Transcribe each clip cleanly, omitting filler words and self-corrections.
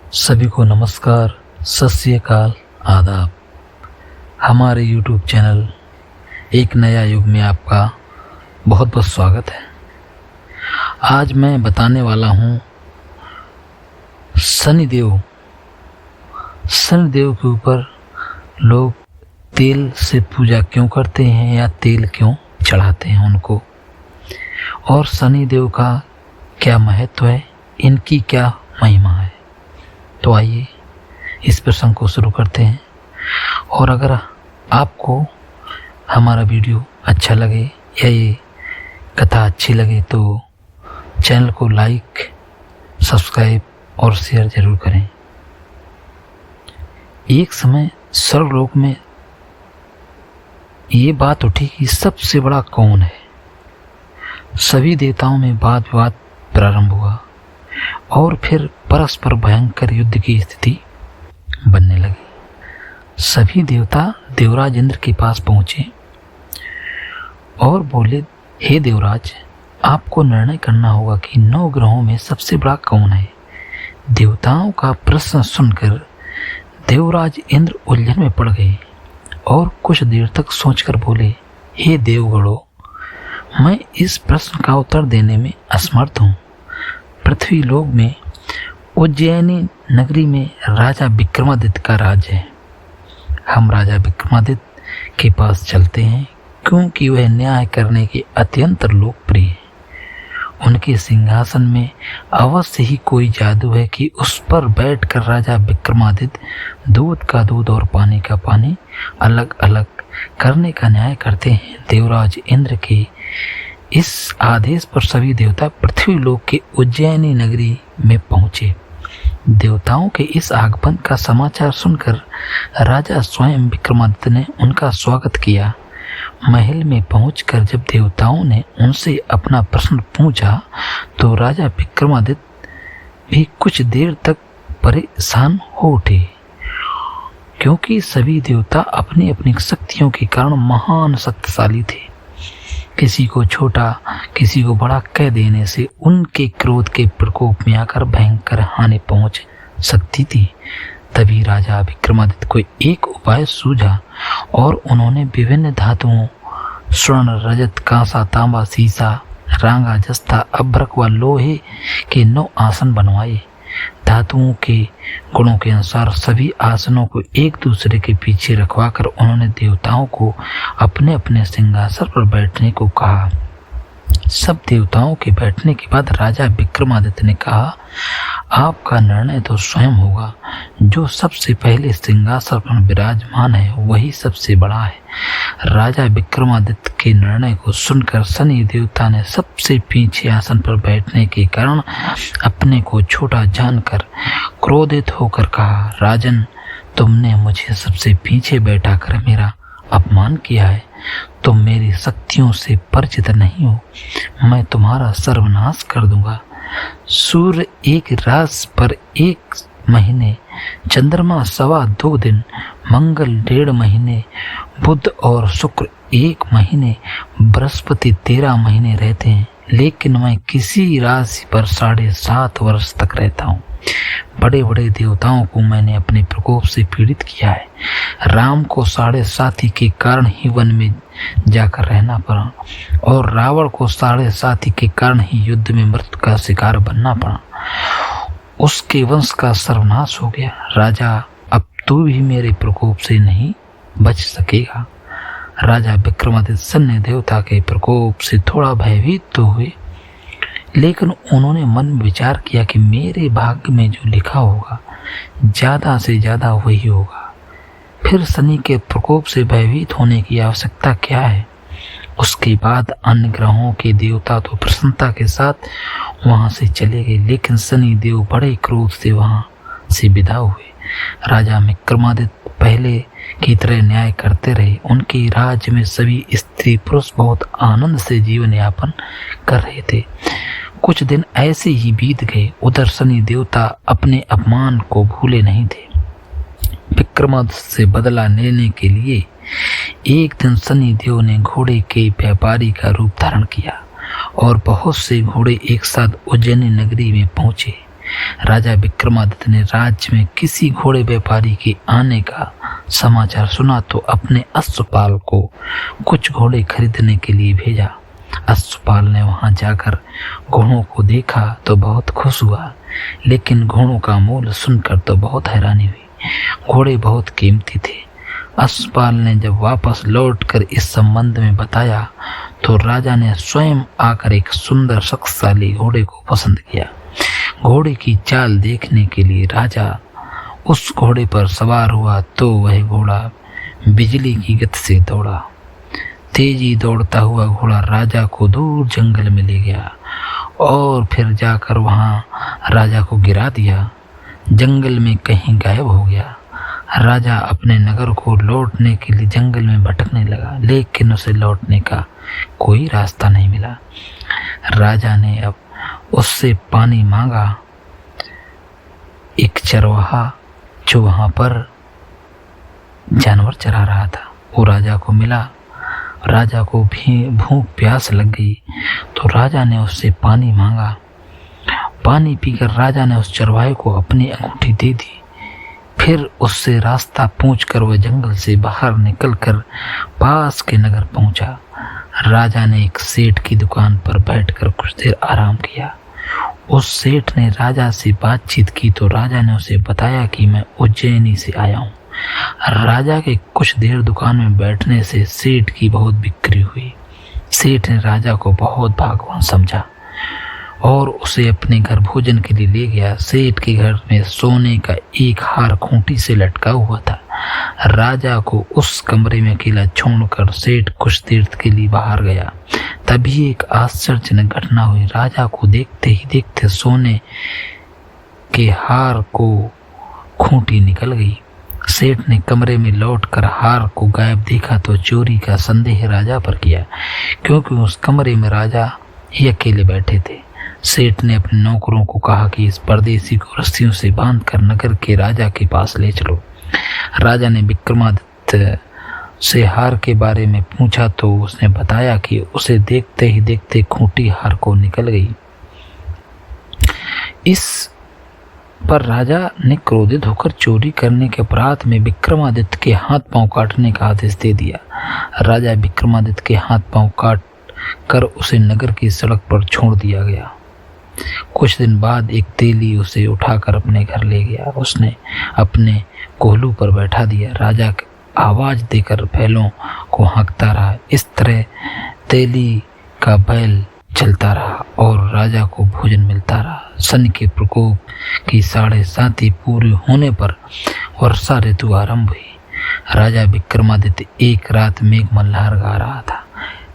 सभी को नमस्कार, सत श्री अकाल, आदाब। हमारे YouTube चैनल एक नया युग में आपका बहुत बहुत स्वागत है। आज मैं बताने वाला हूँ शनिदेव के ऊपर लोग तेल से पूजा क्यों करते हैं या तेल क्यों चढ़ाते हैं उनको, और शनिदेव का क्या महत्व है, इनकी क्या महिमा है। तो आइए इस प्रसंग को शुरू करते हैं। और अगर आपको हमारा वीडियो अच्छा लगे या ये कथा अच्छी लगे तो चैनल को लाइक, सब्सक्राइब और शेयर जरूर करें। एक समय स्वर्गलोक में ये बात उठी कि सबसे बड़ा कौन है। सभी देवताओं में वाद विवाद प्रारंभ हुआ और फिर परस्पर भयंकर युद्ध की स्थिति बनने लगी। सभी देवता देवराज इंद्र के पास पहुंचे और बोले, हे देवराज, आपको निर्णय करना होगा कि 9 ग्रहों में सबसे बड़ा कौन है। देवताओं का प्रश्न सुनकर देवराज इंद्र उलझन में पड़ गए और कुछ देर तक सोचकर बोले, हे देवगणों, मैं इस प्रश्न का उत्तर देने में असमर्थ हूँ। पृथ्वी लोक में उज्जैनी नगरी में राजा विक्रमादित्य का राज है। हम राजा विक्रमादित्य के पास चलते हैं क्योंकि वह न्याय करने के अत्यंत लोकप्रिय है। उनके सिंहासन में अवश्य ही कोई जादू है कि उस पर बैठकर राजा विक्रमादित्य दूध का दूध और पानी का पानी अलग अलग करने का न्याय करते हैं। देवराज इंद्र के इस आदेश पर सभी देवता पृथ्वी लोक के उज्जैनी नगरी में पहुंचे। देवताओं के इस आगमन का समाचार सुनकर राजा स्वयं विक्रमादित्य ने उनका स्वागत किया। महल में पहुंचकर जब देवताओं ने उनसे अपना प्रश्न पूछा तो राजा विक्रमादित्य भी कुछ देर तक परेशान हो उठे, क्योंकि सभी देवता अपनी अपनी शक्तियों के कारण महान शक्तिशाली थे। किसी को छोटा किसी को बड़ा कह देने से उनके क्रोध के प्रकोप में आकर भयंकर हानि पहुंच सकती थी। तभी राजा विक्रमादित्य को एक उपाय सूझा और उन्होंने विभिन्न धातुओं स्वर्ण, रजत, कांसा, तांबा, सीसा, रांगा, जस्ता, अभ्रक व लोहे के 9 आसन बनवाए। धातुओं के गुणों के अनुसार सभी आसनों को एक दूसरे के पीछे रखवाकर उन्होंने देवताओं को अपने अपने सिंहासन पर बैठने को कहा। सब देवताओं के बैठने के बाद राजा विक्रमादित्य ने कहा, आपका निर्णय तो स्वयं होगा। जो सबसे पहले सिंहासन पर विराजमान है वही सबसे बड़ा है। राजा विक्रमादित्य के निर्णय को सुनकर शनि देवता ने सबसे पीछे आसन पर बैठने के कारण अपने को छोटा जानकर क्रोधित होकर कहा, राजन, तुमने मुझे सबसे पीछे बैठा कर मेरा अपमान किया है। तुम मेरी शक्तियों से परिचित नहीं हो। मैं तुम्हारा सर्वनाश कर दूंगा। सूर्य एक रात पर 1 महीने, चंद्रमा 2.25 दिन, मंगल 1.5 महीने, बुध और शुक्र 1 महीने, बृहस्पति 13 महीने रहते हैं, लेकिन मैं किसी राशि पर 7.5 वर्ष तक रहता हूँ। बड़े बड़े देवताओं को मैंने अपने प्रकोप से पीड़ित किया है। राम को 7.5 के कारण ही वन में जाकर रहना पड़ा और रावण को 7.5 के कारण ही युद्ध में मृत्यु का शिकार बनना पड़ा। उसके वंश का सर्वनाश हो गया। राजा, अब तू भी मेरे प्रकोप से नहीं बच सकेगा। राजा विक्रमादित्य शनि देवता के प्रकोप से थोड़ा भयभीत तो हुए, लेकिन उन्होंने मन में विचार किया कि मेरे भाग्य में जो लिखा होगा ज़्यादा से ज़्यादा वही होगा। फिर शनि के प्रकोप से भयभीत होने की आवश्यकता क्या है। उसके बाद अन्य ग्रहों के देवता तो प्रसन्नता के साथ वहां से चले गए, लेकिन शनि देव बड़े क्रोध से वहां से विदा हुए। राजा विक्रमादित्य पहले की तरह न्याय करते रहे। उनके राज्य में सभी स्त्री पुरुष बहुत आनंद से जीवन यापन कर रहे थे। कुछ दिन ऐसे ही बीत गए। उधर शनि देवता अपने अपमान को भूले नहीं थे। विक्रमादित्य से बदला लेने के लिए एक दिन शनि देव ने घोड़े के व्यापारी का रूप धारण किया और बहुत से घोड़े एक साथ उज्जैनी नगरी में पहुंचे। राजा विक्रमादित्य ने राज्य में किसी घोड़े व्यापारी के आने का समाचार सुना तो अपने अश्वपाल को कुछ घोड़े खरीदने के लिए भेजा। अश्वपाल ने वहां जाकर घोड़ों को देखा तो बहुत खुश हुआ, लेकिन घोड़ों का मूल्य सुनकर तो बहुत हैरानी हुई। घोड़े बहुत कीमती थे। अश्वपाल ने जब वापस लौटकर इस संबंध में बताया तो राजा ने स्वयं आकर एक सुंदर शक्तिशाली घोड़े को पसंद किया। घोड़े की चाल देखने के लिए राजा उस घोड़े पर सवार हुआ तो वह घोड़ा बिजली की गति से दौड़ा। तेजी दौड़ता हुआ घोड़ा राजा को दूर जंगल में ले गया और फिर जाकर वहां राजा को गिरा दिया। जंगल में कहीं गायब हो गया। राजा अपने नगर को लौटने के लिए जंगल में भटकने लगा, लेकिन उसे लौटने का कोई रास्ता नहीं मिला। राजा ने अब उससे पानी मांगा। एक चरवाहा जो वहां पर जानवर चरा रहा था वो राजा को मिला। राजा को भी भूख प्यास लग गई तो राजा ने उससे पानी मांगा। पानी पीकर राजा ने उस चरवाहे को अपनी अंगूठी दे दी। फिर उससे रास्ता पूछकर वह जंगल से बाहर निकलकर पास के नगर पहुंचा। राजा ने एक सेठ की दुकान पर बैठकर कुछ देर आराम किया। उस सेठ ने राजा से बातचीत की तो राजा ने उसे बताया कि मैं उज्जैनी से आया हूँ। राजा के कुछ देर दुकान में बैठने से सेठ की बहुत बिक्री हुई। सेठ ने राजा को बहुत भाग्यवान समझा और उसे अपने घर भोजन के लिए ले गया। सेठ के घर में सोने का एक हार खूंटी से लटका हुआ था। राजा को उस कमरे में अकेला छोड़कर सेठ कुछ देर के लिए बाहर गया। तभी एक आश्चर्यजनक घटना हुई। राजा को देखते ही देखते सोने के हार को खूंटी निकल गई। सेठ ने कमरे में लौटकर हार को गायब देखा तो चोरी का संदेह राजा पर किया, क्योंकि उस कमरे में राजा ही अकेले बैठे थे। सेठ ने अपने नौकरों को कहा कि इस परदेसी को रस्सियों से बांधकर नगर के राजा के पास ले चलो। राजा ने विक्रमादित्य से हार के बारे में पूछा तो उसने बताया कि उसे देखते ही देखते खूंटी हार को निकल गई। इस पर राजा ने क्रोधित होकर चोरी करने के अपराध में विक्रमादित्य के हाथ पांव काटने का आदेश दे दिया। राजा विक्रमादित्य के हाथ पांव काट कर उसे नगर की सड़क पर छोड़ दिया गया। कुछ दिन बाद एक तेली उसे उठाकर अपने घर ले गया। उसने अपने कोहलू पर बैठा दिया। राजा आवाज देकर बैलों को हाँकता रहा। इस तरह तेली का बैल चलता रहा और राजा को भोजन मिलता रहा। शनि के प्रकोप की 7.5 पूरी होने पर वर्षा ऋतु आरंभ हुई। राजा विक्रमादित्य एक रात मेघ मल्हार गा रहा था।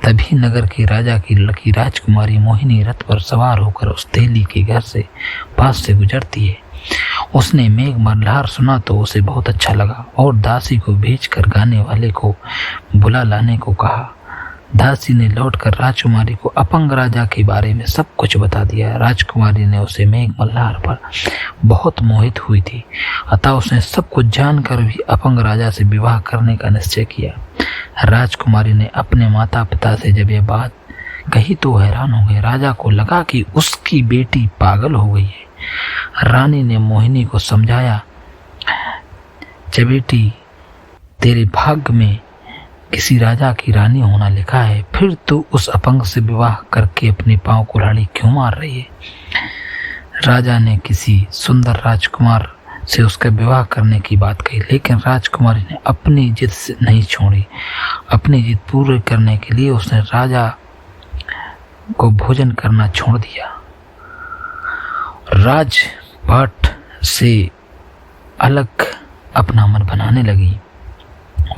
तभी नगर के राजा की लड़की राजकुमारी मोहिनी रथ पर सवार होकर उस तेली के घर से पास से गुजरती है। उसने मेघ मल्हार सुना तो उसे बहुत अच्छा लगा और दासी को भेजकर गाने वाले को बुला लाने को कहा। दासी ने लौटकर राजकुमारी को अपंग राजा के बारे में सब कुछ बता दिया। राजकुमारी ने उसे मेघ मल्हार पर बहुत मोहित हुई थी, अतः उसने सब कुछ जानकर भी अपंग राजा से विवाह करने का निश्चय किया। राजकुमारी ने अपने माता पिता से जब यह बात कही तो हैरान हो गए। राजा को लगा कि उसकी बेटी पागल हो गई है। रानी ने मोहिनी को समझाया, जब बेटी तेरे भाग्य में किसी राजा की रानी होना लिखा है, फिर तो उस अपंग से विवाह करके अपने पांव कुल्हाड़ी क्यों मार रही है। राजा ने किसी सुंदर राजकुमार से उसका विवाह करने की बात कही, लेकिन राजकुमारी ने अपनी जिद से नहीं छोड़ी। अपनी जिद पूरी करने के लिए उसने राजा को भोजन करना छोड़ दिया। राजपाट से अलग अपना मन बनाने लगी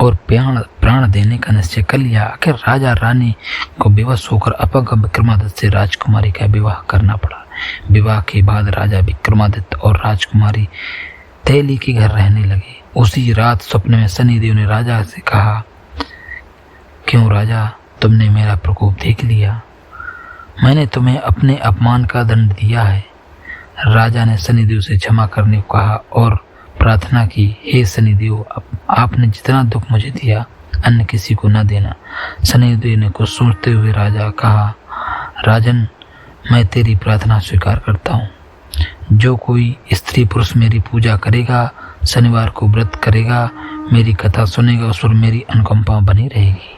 और प्राण देने का निश्चय कर लिया। आखिर राजा रानी को बेबस होकर अपंग विक्रमादित्य से राजकुमारी का विवाह करना पड़ा। विवाह के बाद राजा विक्रमादित्य और राजकुमारी तेली के घर रहने लगे। उसी रात स्वप्न में शनिदेव ने राजा से कहा, क्यों राजा, तुमने मेरा प्रकोप देख लिया? मैंने तुम्हें अपने अपमान का दंड दिया है। राजा ने शनिदेव से क्षमा करने को कहा और प्रार्थना की, हे शनिदेव, आपने जितना दुख मुझे दिया अन्य किसी को न देना। शनिदेव ने कुछ सोचते हुए राजा कहा, राजन, मैं तेरी प्रार्थना स्वीकार करता हूँ। जो कोई स्त्री पुरुष मेरी पूजा करेगा, शनिवार को व्रत करेगा, मेरी कथा सुनेगा, उस पर मेरी अनुकंपा बनी रहेगी,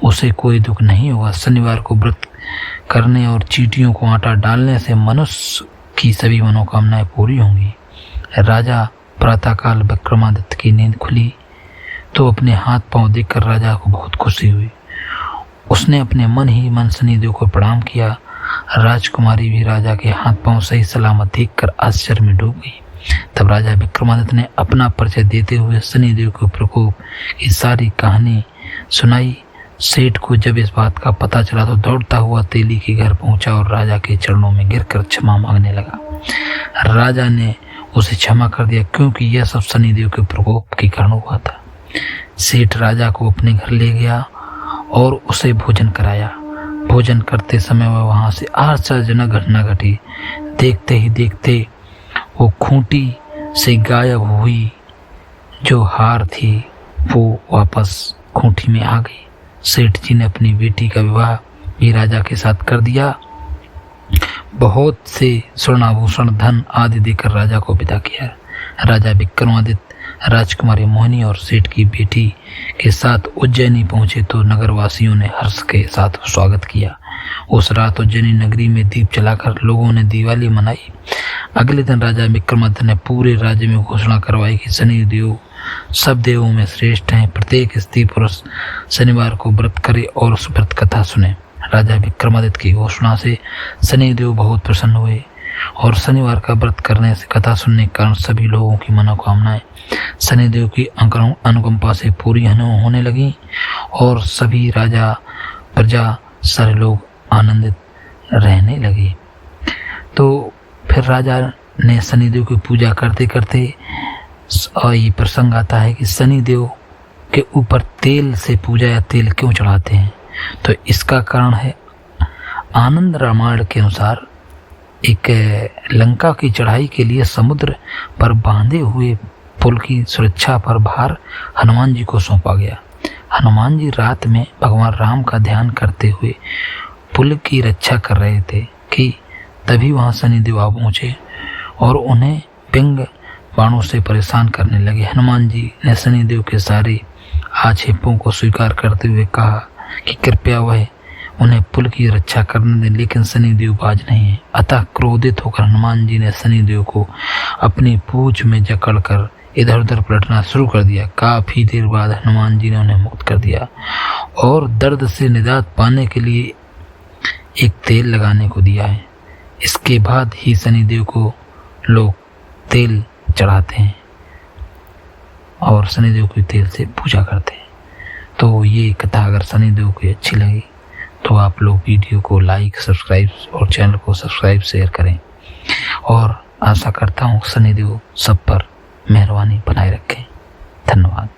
उसे कोई दुख नहीं होगा। शनिवार को व्रत करने और चींटियों को आटा डालने से मनुष्य की सभी मनोकामनाएं पूरी होंगी। राजा प्रातःकाल विक्रमादित्य की नींद खुली तो अपने हाथ पांव देखकर राजा को बहुत खुशी हुई। उसने अपने मन ही मन शनिदेव को प्रणाम किया। राजकुमारी भी राजा के हाथ पांव सही सलामत देखकर आश्चर्य में डूब गई। तब राजा विक्रमादित्य ने अपना परिचय देते हुए शनिदेव के प्रकोप की सारी कहानी सुनाई। सेठ को जब इस बात का पता चला तो दौड़ता हुआ तेली के घर पहुंचा और राजा के चरणों में गिरकर क्षमा मांगने लगा। राजा ने उसे क्षमा कर दिया क्योंकि यह सब शनिदेव के प्रकोप के कारण हुआ था। सेठ राजा को अपने घर ले गया और उसे भोजन कराया। भोजन करते समय वह वहां से आश्चर्यजनक घटना घटी। देखते ही देखते वो खूंटी से गायब हुई जो हार थी वो वापस खूंटी में आ गई। सेठ जी ने अपनी बेटी का विवाह भी राजा के साथ कर दिया। बहुत से स्वर्णाभूषण, धन आदि देकर राजा को विदा किया। राजा विक्रमादित्य राजकुमारी मोहिनी और सेठ की बेटी के साथ उज्जैनी पहुंचे तो नगरवासियों ने हर्ष के साथ स्वागत किया। उस रात उज्जैनी नगरी में दीप जलाकर लोगों ने दिवाली मनाई। अगले दिन राजा विक्रमादित्य ने पूरे राज्य में घोषणा करवाई कि शनिदेव सब देवों में श्रेष्ठ हैं। प्रत्येक स्त्री पुरुष शनिवार को व्रत करे और उस व्रत कथा सुने। राजा विक्रमादित्य की घोषणा से शनिदेव बहुत प्रसन्न हुए और शनिवार का व्रत करने से कथा सुनने के कारण सभी लोगों की मनोकामनाएं शनिदेव की अनुकंपा से पूरी होने लगी और सभी राजा, प्रजा, सारे लोग आनंदित रहने लगे। तो फिर राजा ने शनिदेव की पूजा करते करते ये प्रसंग आता है कि शनिदेव के ऊपर तेल से पूजा या तेल क्यों चढ़ाते हैं। तो इसका कारण है आनंद रामायण के अनुसार एक लंका की चढ़ाई के लिए समुद्र पर बांधे हुए पुल की सुरक्षा पर भार हनुमान जी को सौंपा गया। हनुमान जी रात में भगवान राम का ध्यान करते हुए पुल की रक्षा कर रहे थे कि तभी वहां शनिदेव आ पहुंचे और उन्हें पिंग बाणों से परेशान करने लगे। हनुमान जी ने शनिदेव के सारे आक्षेपों को स्वीकार करते हुए कहा कि कृपया वह उन्हें पुल की रक्षा करने दें, लेकिन शनिदेव बाज नहीं है। अतः क्रोधित होकर हनुमान जी ने शनिदेव को अपनी पूंछ में जकड़कर इधर उधर पलटना शुरू कर दिया। काफी देर बाद हनुमान जी ने उन्हें मुक्त कर दिया और दर्द से निजात पाने के लिए एक तेल लगाने को दिया है। इसके बाद ही शनिदेव को लोग तेल चढ़ाते हैं और शनिदेव की तेल से पूजा करते हैं। तो ये कथा अगर शनिदेव को अच्छी लगी तो आप लोग वीडियो को लाइक, सब्सक्राइब और चैनल को सब्सक्राइब, शेयर करें और आशा करता हूँ शनिदेव सब पर मेहरबानी बनाए रखें। धन्यवाद।